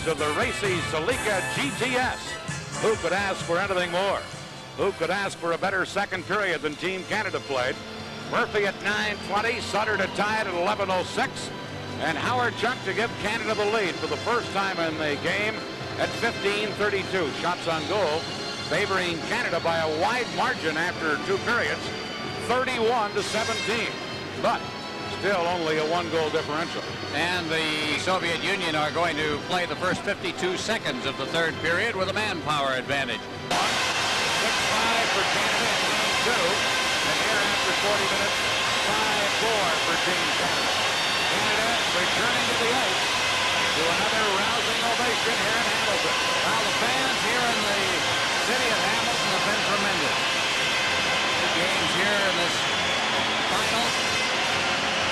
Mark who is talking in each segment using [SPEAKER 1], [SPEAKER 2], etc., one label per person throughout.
[SPEAKER 1] of the racy Celica GTS. Who could ask for anything more? Who could ask for a better second period than Team Canada played? Murphy at 9:20, Sutter to tie it at 11:06, and Howard Chuck to give Canada the lead for the first time in the game at 15:32. Shots on goal favoring Canada by a wide margin after 2 periods, 31-17. But still only a 1-goal differential.
[SPEAKER 2] And the Soviet Union are going to play the first 52 seconds of the third period with a manpower advantage.
[SPEAKER 1] 6-5 for Canada in game 2. And here after 40 minutes, 5-4 for Team Canada. Canada returning to the ice to another rousing ovation here in Hamilton.
[SPEAKER 2] Well, the fans here in the city of Hamilton have been tremendous. The games here in this final,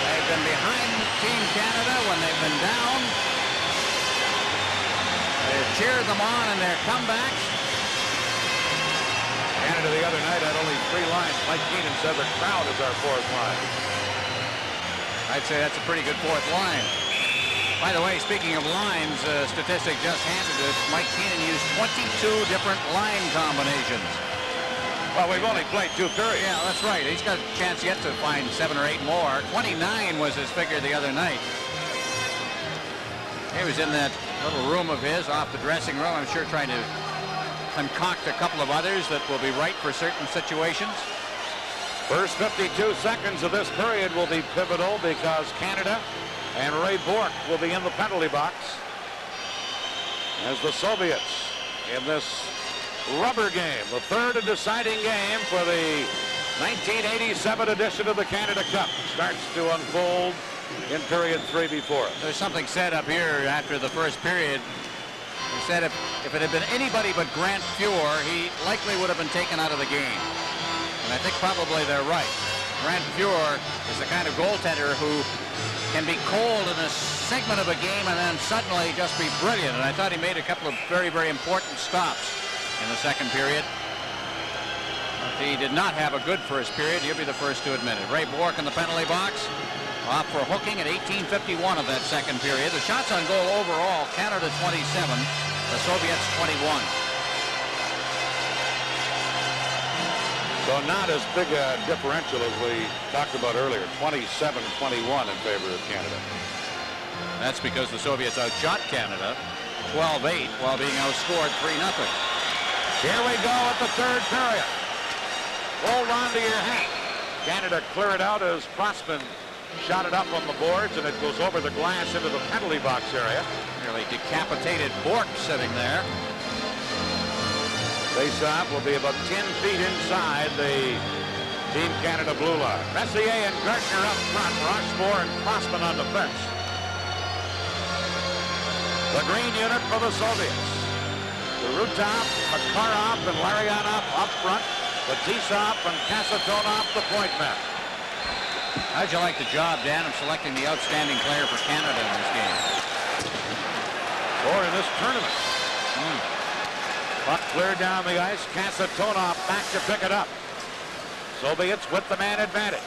[SPEAKER 2] they've been behind Team Canada when they've been down. They've cheered them on in their comebacks.
[SPEAKER 1] Canada the other night had only 3 lines. Mike Keenan said the crowd is our 4th line.
[SPEAKER 2] I'd say that's a pretty good 4th line. By the way, speaking of lines, statistic just handed us, Mike Keenan used 22 different line combinations.
[SPEAKER 1] Well, we've only played 2 periods.
[SPEAKER 2] Yeah, that's right. He's got a chance yet to find 7 or 8 more. 29 was his figure the other night. He was in that little room of his off the dressing room, I'm sure, trying to concoct a couple of others that will be right for certain situations.
[SPEAKER 1] First 52 seconds of this period will be pivotal because Canada and Ray Bourque will be in the penalty box as the Soviets in this rubber game, the third and deciding game for the 1987 edition of the Canada Cup, starts to unfold in period 3 before us.
[SPEAKER 2] There's something said up here after the first period. He said if it had been anybody but Grant Fuhr, he likely would have been taken out of the game. And I think probably they're right. Grant Fuhr is the kind of goaltender who can be cold in a segment of a game and then suddenly just be brilliant. And I thought he made a couple of very, very important stops in the second period. He did not have a good first period. You'll be the first to admit it. Ray Bourque in the penalty box. Off for hooking at 18:51 of that second period. The shots on goal overall, Canada 27, the Soviets 21.
[SPEAKER 1] So not as big a differential as we talked about earlier, 27-21 in favor of Canada.
[SPEAKER 2] That's because the Soviets outshot Canada 12-8 while being outscored 3-0.
[SPEAKER 1] Here we go at the third period. Hold on to your hat. Canada clear it out as Crossman shot it up on the boards, and it goes over the glass into the penalty box area.
[SPEAKER 2] Nearly decapitated Bourque sitting there.
[SPEAKER 1] Face-off will be about 10 feet inside the Team Canada blue line. Messier and Gartner up front, Rochefort and Crossman on defense. The green unit for the Soviets. Rutov, Makarov, and Larionov up front. Fetisov and Kasatonov the point men.
[SPEAKER 2] How'd you like the job, Dan, of selecting the outstanding player for Canada in this game?
[SPEAKER 1] Or in this tournament. Puck cleared down the ice. Kasatonov back to pick it up. Soviets with the man advantage.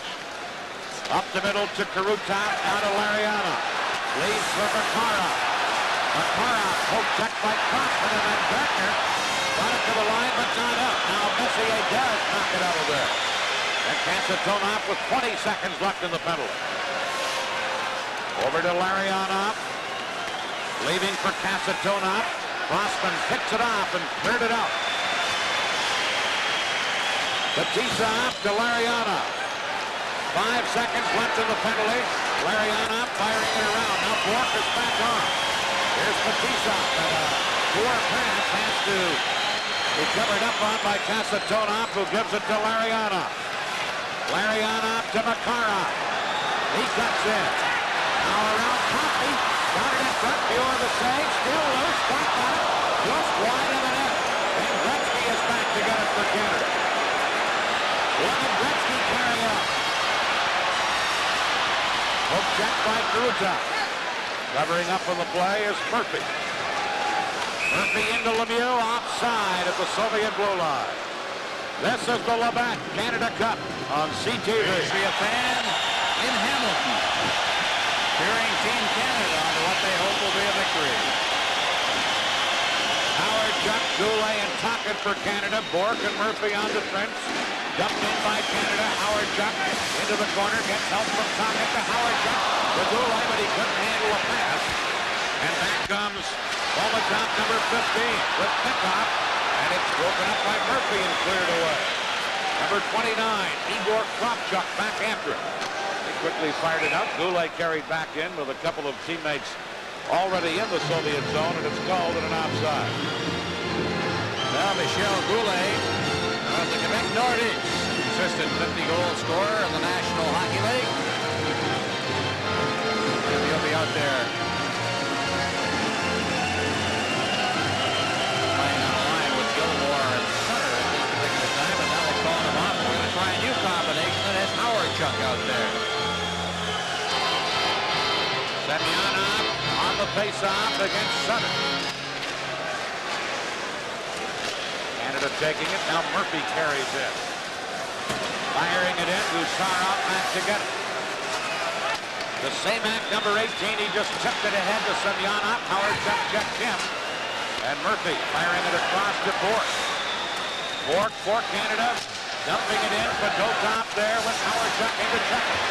[SPEAKER 1] Up the middle to Karutov, now to Larionov. Leads for Makarov. Makarov poke check by Crossman, and then Gartner got it to the line, but not out. Now Messier does knock it out of there. And Kasatonov with 20 seconds left in the penalty. Over to Larionov. Leaving for Kasatonov. Crossman picks it off and cleared it out. Fetisov to Larionov. 5 seconds left in the penalty. Larionov firing it around. Now Bourque is back on. Here's Fetisov. And a poor pass has to be covered up on by Kasatonov, who gives it to Larionov. Larionov to Makarov. He cuts in. Now around Coffey. Got it in front. Fuhr the save. Still loose. Back on it. Just wide of the net. And Gretzky is back to get it for Canada. What did Gretzky carry up? Hook check by Karutov. Covering up on the play is Murphy. Murphy into Lemieux. Offside at the Soviet blue line. This is the Labatt Canada Cup on CTV.
[SPEAKER 2] See a fan in Hamilton cheering Team Canada on to what they hope will be a victory.
[SPEAKER 1] Goulet and Tocchet for Canada. Bourque and Murphy on defense. Dumped in by Canada. Howard Chuck into the corner. Gets help from Tocchet to Howard Chuck. To Goulet, but he couldn't handle a pass. And back comes Molotov number 15 with pickoff. And it's broken up by Murphy and cleared away. Number 29, Igor Kravchuk back after it. He quickly fired it out. Goulet carried back in with a couple of teammates already in the Soviet zone, and it's called an offside.
[SPEAKER 2] Now Michel Goulet of the Quebec Nordiques, consistent 50-goal scorer in the National Hockey League. And he'll be out there playing on the line with Gilmore and Sutter at this particular time, but now they're calling him off. We're going to try a new combination that has Howard Chuck out there.
[SPEAKER 1] Semyonov on the face-off against Sutter. Canada taking it. Now Murphy carries it. Firing it in. Gusarov back to get it. The same act, number 18. He just tipped it ahead to Semyonov. Howard Chuck checked him. And Murphy firing it across to Bourque. Bourque for Canada. Dumping it in. Fedotov there with Howard Chuck into check it.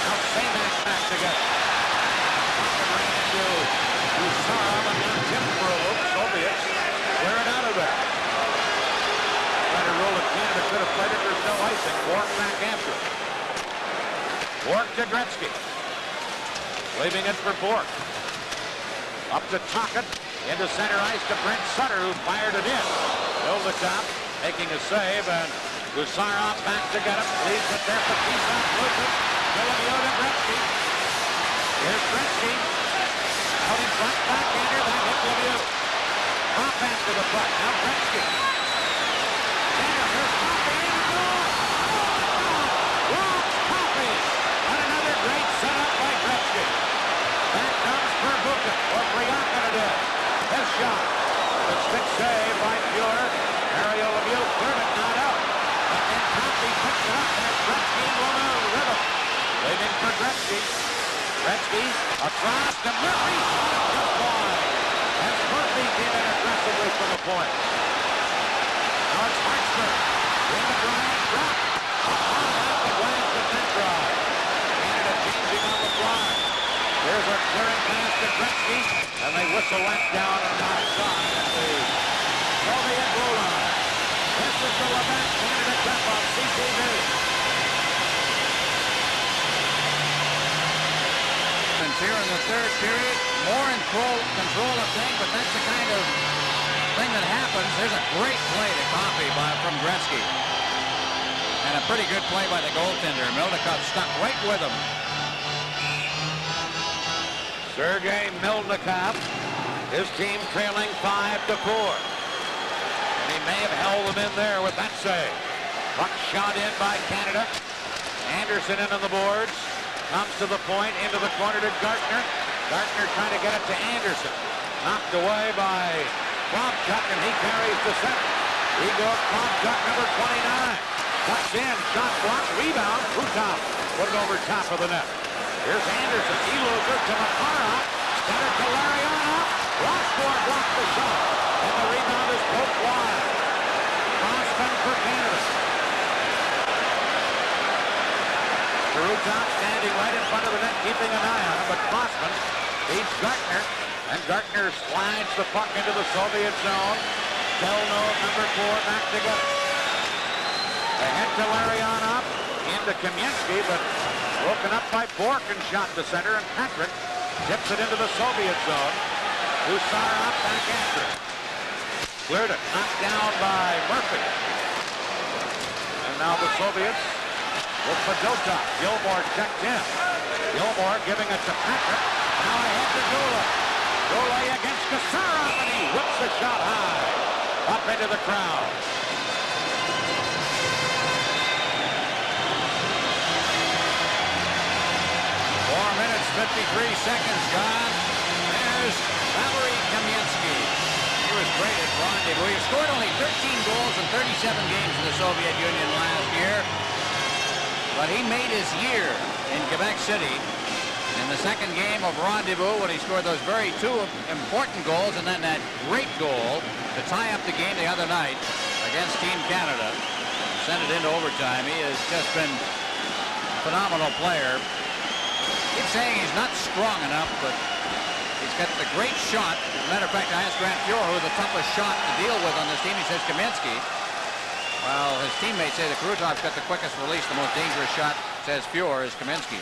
[SPEAKER 1] Now same act back to get it. Ran into Gusarov and now tipped for a loop. Soviets clear it out of there. Trying to rule that Canada could have played it. There's no icing. Bourque back after it. Bourque to Gretzky. Leaving it for Bourque. Up to Tocchet. Into center ice to Brent Sutter, who fired it in. Molotov making a save, and Gusarov back to get him. Leaves it there for Pisa. Lucas. Delamio to Gretzky. Here's Gretzky. Out in front, backhander. That hit Lemieux. Off after the puck. Now Gretzky. Here's Coffey in the goal. Ross Coffey. And another great setup by Gretzky. Back comes Verbuchen, or Priakin it is. His shot. The stick save by Fuhrer. Mario Lemieux cleared it, not out. But then Coffey picks it up. There's Gretzky and Lemieux with him. Waiting for Gretzky. Gretzky across to Murphy. Just wide. As Murphy came in aggressively from the point. Now it's Hartsburg. In the Bryant drop. Off the Bryant to net drive. Canada changing on the fly. There's a clearing pass to Gretzky. And they whistle that down and outside at the Soviet blue line. This is the Labatt Canada Cup on CTV.
[SPEAKER 2] Here in the third period, more in control of things, but that's the kind of thing that happens. There's a great play to Coffey from Gretzky. And a pretty good play by the goaltender. Milnikov stuck right with him.
[SPEAKER 1] Sergei Milnikov, his team trailing 5-4. And he may have held them in there with that save. Puck shot in by Canada. Anderson in on the boards. Comes to the point, into the corner to Gartner. Gartner trying to get it to Anderson. Knocked away by Kravchuk, and he carries to center. Igor Kravchuk, number 29. Cuts in, shot blocked, rebound. Krutov put it over top of the net. Here's Anderson. He loses to Makarov. Center to Larionov. Rossmore blocked the shot. And the rebound is broke wide. Crossman for Canada. Krutov standing right in front of the net, keeping an eye on him, but Crossman beats Gartner, and Gartner slides the puck into the Soviet zone. Delno, number 4, back together. Ahead to Larionov, into Kamensky, but broken up by Bourque and shot to center, and Patrick tips it into the Soviet zone. Gusarov back after it. Cleared it, knocked down by Murphy. And now the Soviets with Fedotov. Gilmore checked in. Gilmore giving it to Patrick. Now ahead to Goulet. Goulet against Gusarov, and he whips the shot high. Up into the crowd.
[SPEAKER 2] 4 minutes, 53 seconds gone. There's Valery Kamensky. He was great at Rendezvous. He scored only 13 goals in 37 games in the Soviet Union last year. But he made his year in Quebec City. And In the second game of Rendezvous, when he scored those two important goals and then that great goal to tie up the game the other night against Team Canada, sent it into overtime. He has just been a phenomenal player. Keep saying he's not strong enough, but he's got the great shot. As a matter of fact, I asked Grant Fuhr who the toughest shot to deal with on this team. He says Kaminsky. While his teammates say that Krutov's got the quickest release, the most dangerous shot, says Fuhr, is Kaminsky.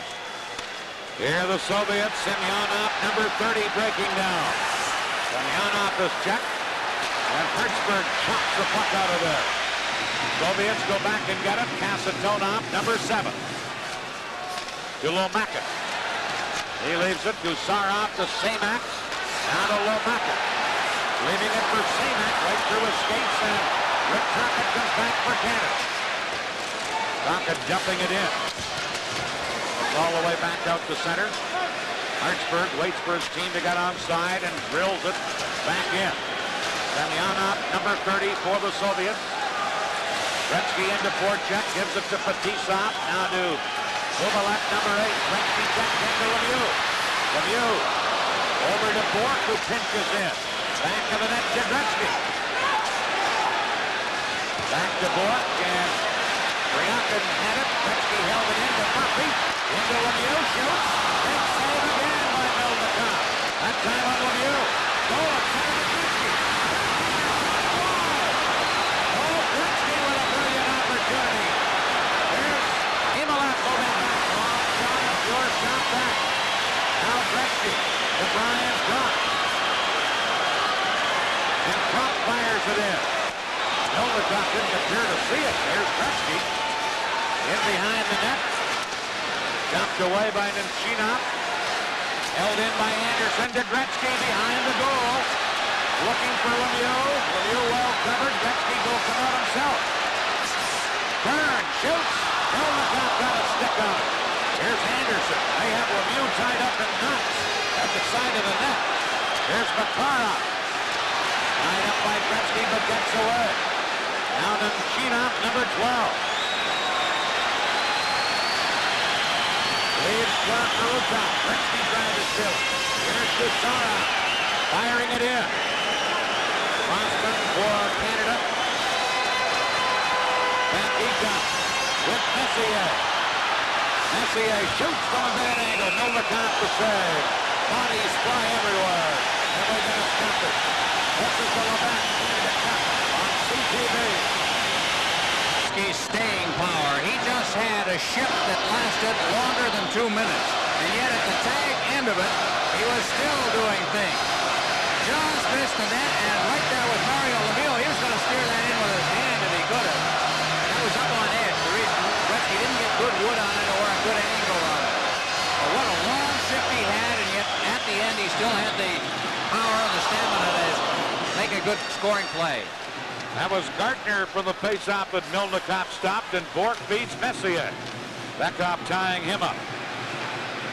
[SPEAKER 1] Here the Soviets, Semyonov, number 30, breaking down. Semyonov is checked, and Hertzberg chops the puck out of there. Soviets go back and get it. Kasatonov, number 7. To Lomakin. He leaves it. Gusarov to Semak. Now to Lomakin. Leaving it for Semak right through his skates, and Rick Crockett comes back for Canada. Crockett jumping it in. All the way back out to center. Hartsburg waits for his team to get onside and drills it back in. Semyonov, number 30 for the Soviets. Gretzky into forecheck, gives it to Fetisov. Now to Kubalek, number 8. Gretzky checks into Lemieux. Lemieux over to Bork, who pinches in. Back of the net to Gretzky. Back to Bork, and Ryakin had it. Gretzky held it in to Murphy. Into Lemieux, shoots. Big save again by Melnikov. That time on Lemieux. Goal of Gretzky. Oh, Gretzky with a brilliant opportunity. Here's Imalak moving back. Long shot, pure shot back. Now Gretzky to Brian Crump. And Crump fires it in. Melnikov didn't appear to see it. Here's Gretzky. In behind the net. Dumped away by Nemchinov. Held in by Anderson to Gretzky behind the goal. Looking for Lemieux. Lemieux well covered. Gretzky will come out himself. Burns shoots. Melnikov got a stick on it. Here's Anderson. They have Lemieux tied up in knots at the side of the net. Here's Makarov. Tied up by Gretzky but gets away. Now Nemchinov, number 12. Leaves for Krutov. Gretzky drives it to. Here's Gusarov. Firing it in. Boston for Canada. Vancouver with Messier. Messier shoots from a bad angle. Melnikov to save. Bodies fly everywhere. And they're going to stop it. This is the Labatt Canada Cup on CTV.
[SPEAKER 2] Staying power. He just had a shift that lasted longer than 2 minutes. And yet at the tag end of it, he was still doing things. Just missed the net, and right there was Mario Lemieux. He was going to steer that in with his hand if he could have. That was up on edge. The reason Gretzky didn't get good wood on it or a good angle on it. But what a long shift he had, and yet at the end he still had the power and the stamina to make a good scoring play.
[SPEAKER 1] That was Gartner from the faceoff that Melnikov stopped, and Bork beats Messier. Beckhoff tying him up.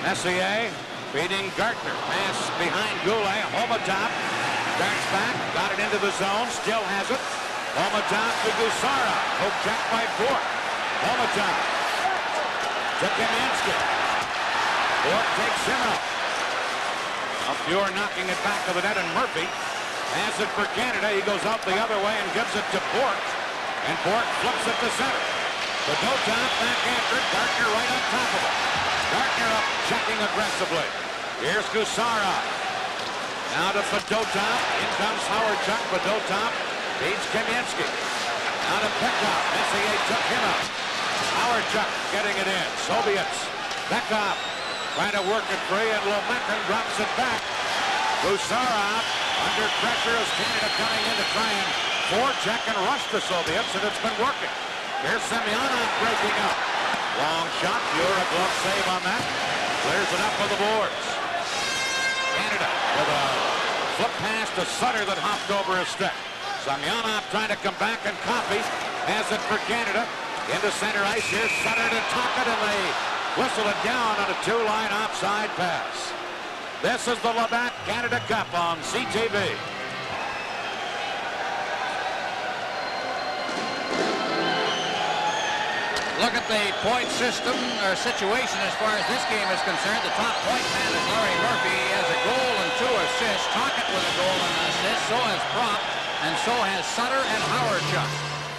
[SPEAKER 1] Messier beating Gartner. Pass behind Goulet. Homatov starts back, got it into the zone, still has it. Homatov to Gusarov. Hook check by Bork. Homatov to Kaminsky. Bork takes him out. Fuhr knocking it back to the net, and Murphy has it for Canada. He goes out the other way and gives it to Bork. And Bork flips it to center. Fedotov back after it. Gartner right on top of it. Gartner up, checking aggressively. Here's Gusarov. Now to Fedotov. In comes Howard-Chuck. Fedotov beats Kaminsky. Now to Beckhoff. Messier took him out. Howard-Chuck getting it in. Soviets. Beckhoff trying to work it free, and Lomakin drops it back. Gusarov under pressure as Canada coming in to try and forecheck and rush the Soviets, and it's been working. Here's Semyonov breaking up. Long shot. Fuhr a glove save on that. Clears it up for the boards. Canada with a flip pass to Sutter that hopped over his stick. Semyonov trying to come back and copy. Has it for Canada. Into center ice. Here's Sutter to Tocchet, and they whistle it down on a two-line offside pass. This is the Labatt Canada Cup on CTV.
[SPEAKER 2] look at the point system or situation as far as this game is concerned. The top point man is Larry Murphy. He has a goal and 2 assists. Tocchet with a goal and an assist. So has Prop. And so has Sutter and Howard-Chuck.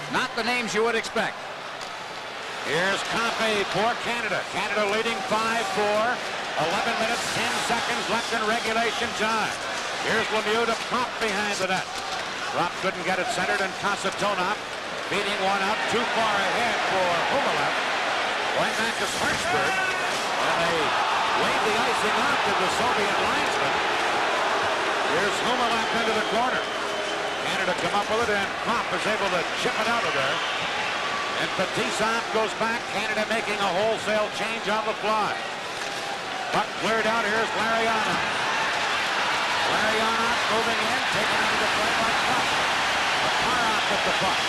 [SPEAKER 2] Not the names you would expect.
[SPEAKER 1] Here's Coffey for Canada. Canada leading 5-4. 11 minutes, 10 seconds left in regulation time. Here's Lemieux to Prop behind the net. Prop couldn't get it centered, and Kasatonov beating one out too far ahead for Humalev. Going back to Sparksburg, and they laid the icing off to the Soviet linesman. Here's Humalev into the corner. Canada come up with it, and Prop is able to chip it out of there. And Fetisov goes back, Canada making a wholesale change on the fly. Puck cleared out, here's Larionov. Larionov moving in, taken into the play by Prop. Makarov with the puck.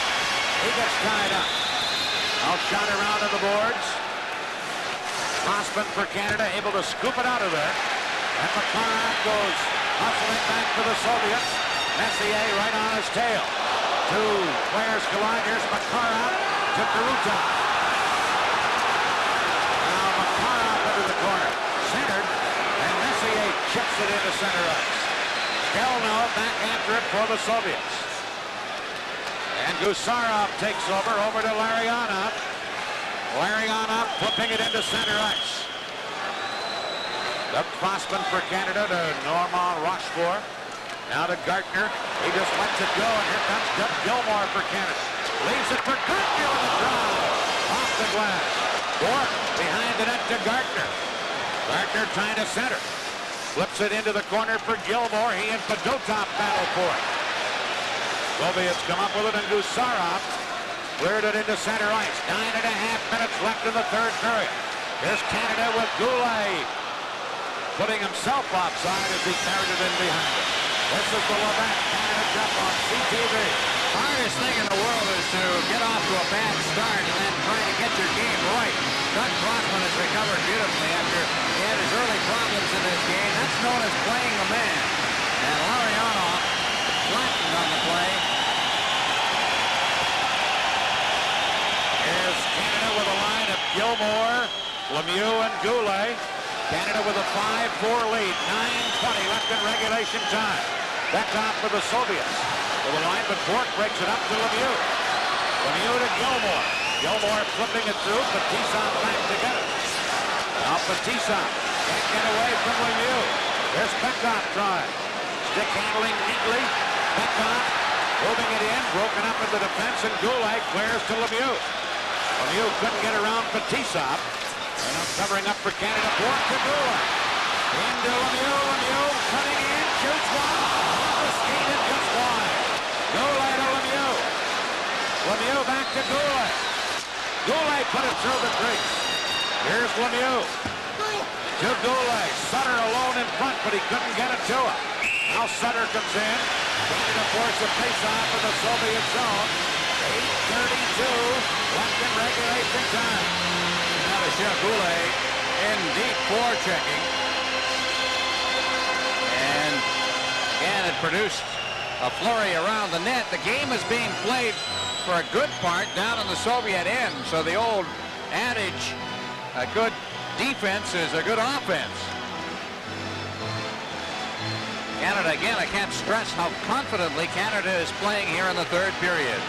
[SPEAKER 1] He gets tied up. Outshot around on the boards. Crossman for Canada, able to scoop it out of there. And Makarov goes hustling back for the Soviets. Messier right on his tail. 2 players collide. Here's Makarov to Karutov. Now Makarov into the corner. Centered. And Messier chips it into center ice. Stelno back after it for the Soviets. And Gusarov takes over to Larionov. Larionov flipping it into center ice. The crossman for Canada to Normand Rochefort. Now to Gartner. He just lets it go, and here comes Doug Gilmour for Canada. Leaves it for Gartner on the drive. Off the glass. Bork behind the net to Gartner. Gartner trying to center. Flips it into the corner for Gilmour. He and Fedotov battle for it. Soviets come up with it, and Gusarov cleared it into center ice. 9.5 minutes left in the third period. Here's Canada with Goulet putting himself offside as he carried it in behind him. This is the Labatt Canada Cup on CTV.
[SPEAKER 2] Hardest thing in the world is to get off to a bad start and then try to get your game right. Doug Crossman has recovered beautifully after he had his early problems in this game. That's known as playing the man. And Larionov flattened on the play.
[SPEAKER 1] Here's Canada with a line of Gilmour, Lemieux, and Goulet. Canada with a 5-4 lead. 9:20 left in regulation time. Back off for the Soviets. With a line, but Bork breaks it up to Lemieux. Lemieux to Gilmour. Gilmour flipping it through. Fetisov back to get it. Now Fetisov can't get away from Lemieux. There's Bekov trying. Stick handling neatly. Bekov moving it in. Broken up in the defense, and Goulet clears to Lemieux. Lemieux couldn't get around Fetisov. And I'm covering up for Canada. Bork to Goulet. Into Lemieux. Lemieux cutting in. Shoots one. Off the skate and just wide. Goulet to Lemieux. Lemieux back to Goulet. Goulet put it through the crease. Here's Lemieux. To Goulet. Sutter alone in front, but he couldn't get it to him. Now Sutter comes in. Canada forced a face-off in the Soviet zone. 8:32 left in regulation time.
[SPEAKER 2] Now to Chef Goulet in deep forechecking. And again, it produced a flurry around the net. The game is being played for a good part down on the Soviet end. So the old adage, a good defense is a good offense. Canada, again, I can't stress how confidently Canada is playing here in the third period.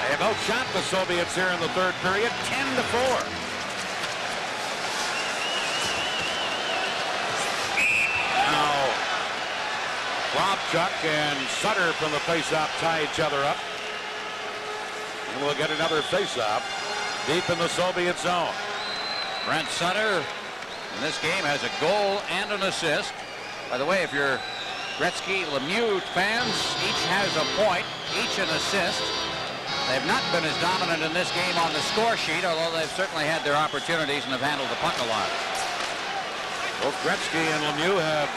[SPEAKER 1] They have outshot the Soviets here in the third period, 10-4. Now, Kravchuk and Sutter from the faceoff tie each other up. And we'll get another faceoff deep in the Soviet zone.
[SPEAKER 2] Brent Sutter in this game has a goal and an assist. By the way, if you're Gretzky Lemieux fans, each has a point, each an assist. They've not been as dominant in this game on the score sheet, although they've certainly had their opportunities and have handled the puck a lot.
[SPEAKER 1] Both Gretzky and Lemieux have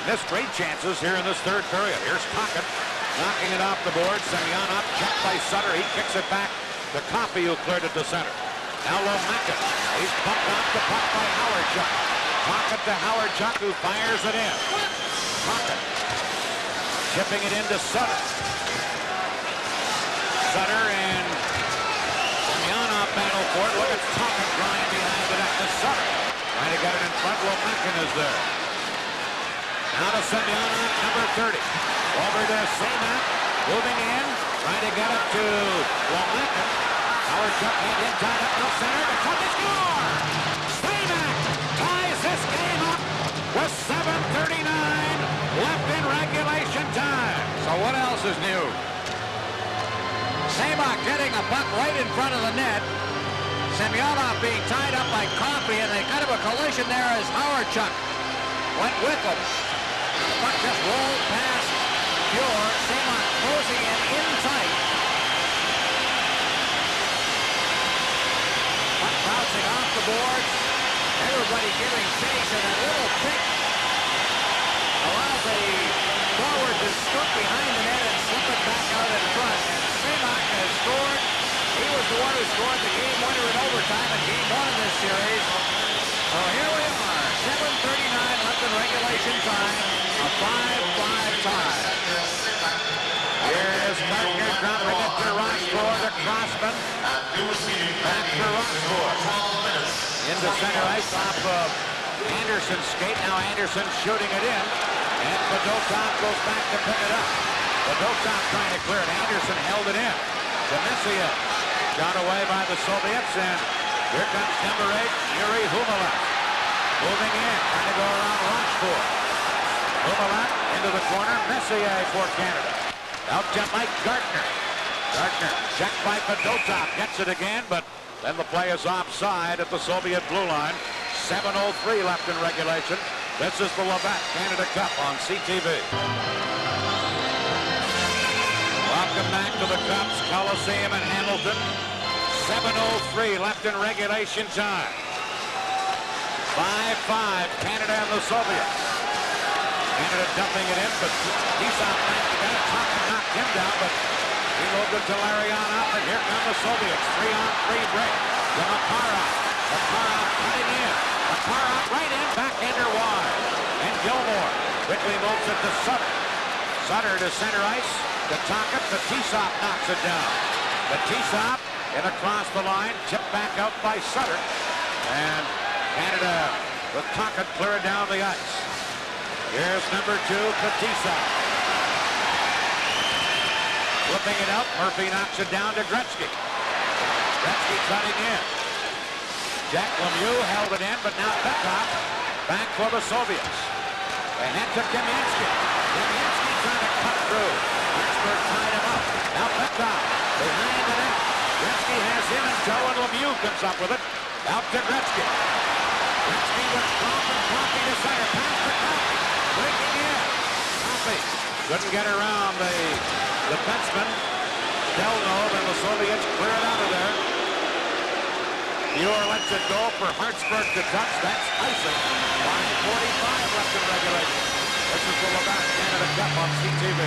[SPEAKER 1] missed great chances here in this third period. Here's Tocchet knocking it off the board. Semyonov checked by Sutter. He kicks it back to Coffey, who cleared it to center. Now Lomakin. He's bumped off the puck by Howard-Chuck. Tocchet to Howard-Chuck, who fires it in. Tocchet chipping it into Sutter. Sutter and Semyonov battle for for it. Look at Tucker drawing behind the net to Sutter. Trying to get it in front. Lomakin is there. Now to Semyonov, number 30. Over to Semak, moving in, trying to get up to Lomakin. Howard Chuck hand in, tied up, no center, the cut is score! Semak ties this game up with 7:39 left in regulation time.
[SPEAKER 2] So what else is new? Semak getting a puck right in front of the net. Semyonov being tied up by Coffey, and a kind of a collision there as Howard Chuck went with him. The puck just rolled past Pure. Semak closing in tight. Puck bouncing off the boards. Everybody giving chase, and a little pick allows a forward to scoop behind the net and slip it back out in front. And Semak has scored. He was the one who scored the game winner in overtime in game 1 of this series. So here we are, 7:39 left in regulation time, a 5-5 tie.
[SPEAKER 1] Here's Gardner dropping it to Rossford, to Crossman. Back to Rossford. Into center ice off of Anderson's skate. Now Anderson shooting it in. And Fedotov goes back to pick it up. Fedotov trying to clear it. Anderson held it in. To Messier. Shot away by the Soviets, and here comes number 8, Yuri Humalak. Moving in, trying to go around Rochefort. Humalak into the corner, Messier for Canada. Out to Mike Gardner. Gardner checked by Fedotov, gets it again, but then the play is offside at the Soviet blue line. 7:03 left in regulation. This is the Labatt Canada Cup on CTV. Welcome back to the Cubs Coliseum in Hamilton. 7:03 left in regulation time. 5-5 Canada and the Soviets. Canada dumping it in, but Tisop managed to get it. Tucker knocked him down, but he moved it to Larionov, and here come the Soviets. 3-on-3 break to Makarov. Makarov cutting in. Makarov right in, backhander wide. And Gilmore quickly moves it to Sutter. Sutter to center ice. To Tocchet, the Tisop knocks it down. The Tisop in across the line, tipped back out by Sutter. And Canada with Tocchet clearing down the ice. Here's number 2, Tisop. Flipping it out, Murphy knocks it down to Gretzky. Gretzky cutting in. Jack Lemieux held it in, but now Bekov back for the Soviets. Ahead to Kaminsky. Kaminsky trying to cut through. Pittsburgh tied him up. Now Bekov behind the net. Gretzky has him in tow, and Lemieux comes up with it. Out to Gretzky. Gretzky with Coffey to center. Pass to Coffey. Breaking in. Coffey couldn't get around the defenseman. Delnov, and the Soviets clear it out of there. Muir lets it go for Hartsburg to touch. That's icing. 5:45 left in regulation. This is the Labatt Canada Cup on CTV.